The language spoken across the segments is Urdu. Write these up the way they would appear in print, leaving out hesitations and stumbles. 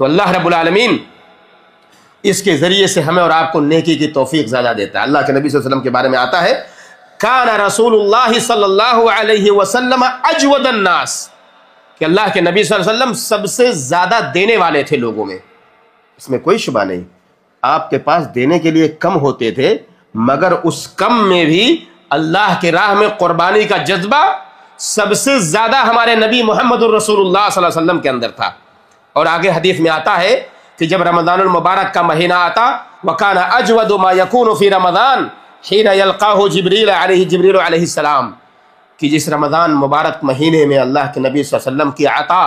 تو اللہ رب العالمین اس کے ذریعے سے ہمیں اور آپ کو نیکی کی توفیق زیادہ دیتا ہے۔ اللہ کے نبی صلی اللہ علیہ وسلم کے بارے میں آتا ہے کان رسول اللہ صلی اللہ علیہ وسلم اجود الناس، کہ اللہ کے نبی صلی اللہ علیہ وسلم سب سے زیادہ دینے والے تھے لوگوں میں، اس میں کوئی شبہ نہیں۔ آپ کے پاس دینے کے لیے کم ہوتے تھے، مگر اس کم میں بھی اللہ کی راہ میں قربانی کا جذبہ سب سے زیادہ ہمارے نبی محمد الرسول اللہ صلی اللہ علیہ وسلم کے اندر تھا۔ اور آگے حدیث میں آتا ہے کہ جب رمضان المبارک کا مہینہ آتا وَكَانَ أَجْوَدُ مَا يَكُونُ فِي رَمَضَانَ حِينَ يَلْقَاهُ جِبْرِيلُ علیہ السلام، کہ جس رمضان مبارک مہینے میں اللہ کے نبی صلی اللہ علیہ وسلم کی عطا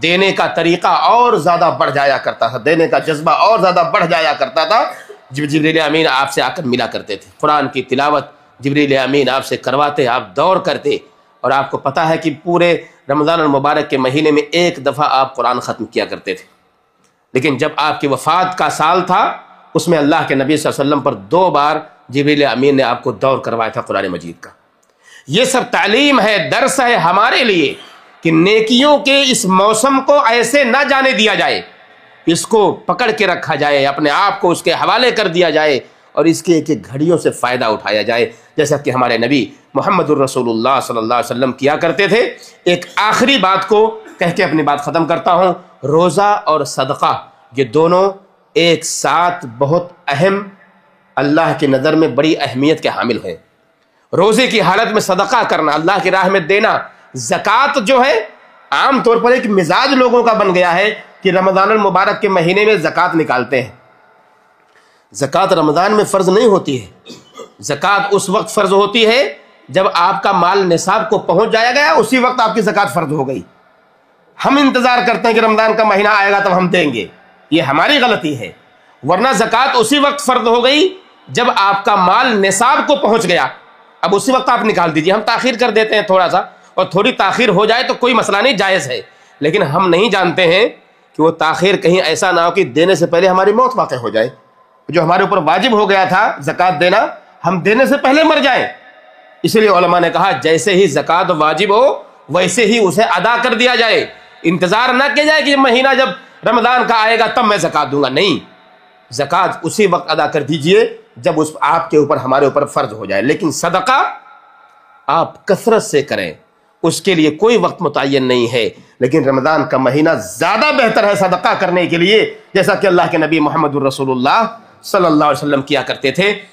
دینے کا طریقہ اور زیادہ بڑھ جایا کرتا تھا، دینے کا جذبہ اور زیادہ بڑھ جایا کرتا تھا۔ جبریل امین آپ سے آ کر ملا کرتے تھے، قرآن کی تلاوت جبریل امین آپ سے کرواتے، آپ دور کرتے، اور آپ کو پتہ ہے کہ پورے رمضان المبارک کے مہینے میں ایک دفعہ آپ قرآن ختم کیا کرتے تھے۔ لیکن جب آپ کی وفات کا سال تھا اس میں اللہ کے نبی صلی اللہ علیہ وسلم پر 2 بار جبریل امین نے آپ کو دور کروایا تھا قرآن مجید کا۔ یہ سب تعلیم ہے، درس ہے ہمارے لیے کہ نیکیوں کے اس موسم کو ایسے نہ جانے دیا جائے، اس کو پکڑ کے رکھا جائے، اپنے آپ کو اس کے حوالے کر دیا جائے اور اس کے ایک ایک گھڑیوں سے فائدہ اٹھایا جائے، جیسا کہ ہمارے نبی محمد الرسول اللہ صلی اللہ علیہ وسلم کیا کرتے تھے۔ ایک آخری بات کو کہہ کے اپنی بات ختم کرتا ہوں، روزہ اور صدقہ یہ دونوں ایک ساتھ بہت اہم، اللہ کی نظر میں بڑی اہمیت کے حامل ہیں۔ روزے کی حالت میں صدقہ کرنا، اللہ کی راہ میں دینا، زکوٰۃ جو ہے عام طور پر ایک مزاج لوگوں کا بن گیا ہے کہ رمضان المبارک کے مہینے میں زکوٰۃ نکالتے ہیں۔ زکوٰۃ رمضان میں فرض نہیں ہوتی ہے، زکوٰۃ اس وقت فرض ہوتی ہے جب آپ کا مال نصاب کو پہنچ جایا گیا، اسی وقت آپ کی زکوٰۃ فرض ہو گئی۔ ہم انتظار کرتے ہیں کہ رمضان کا مہینہ آئے گا تب ہم دیں گے، یہ ہماری غلطی ہے، ورنہ زکوٰۃ اسی وقت فرض ہو گئی جب آپ کا مال نصاب کو پہنچ گیا، اب اسی وقت آپ نکال دیجئے۔ ہم تاخیر کر دیتے ہیں تھوڑا سا، اور تھوڑی تاخیر ہو جائے تو کوئی مسئلہ نہیں، جائز ہے، لیکن ہم نہیں جانتے ہیں کہ وہ تاخیر کہیں ایسا نہ ہو کہ دینے سے پہلے ہماری موت واقع ہو جائے۔ جو ہمارے اوپر واجب ہو گیا تھا زکوٰۃ دینا، ہم دینے سے پہلے مر جائیں۔ اس لیے علماء نے کہا جیسے ہی زکوٰۃ واجب ہو ویسے ہی اسے ادا کر دیا جائے، انتظار نہ کیا جائے کہ مہینہ جب رمضان کا آئے گا تب میں زکوٰۃ دوں گا، نہیں، زکوٰۃ اسی وقت ادا کر دیجئے جب اس آپ کے اوپر ہمارے اوپر فرض ہو جائے۔ لیکن صدقہ آپ کثرت سے کریں، اس کے لیے کوئی وقت متعین نہیں ہے، لیکن رمضان کا مہینہ زیادہ بہتر ہے صدقہ کرنے کے لیے، جیسا کہ اللہ کے نبی محمد الرسول اللہ صلی اللہ علیہ وسلم کیا کرتے تھے۔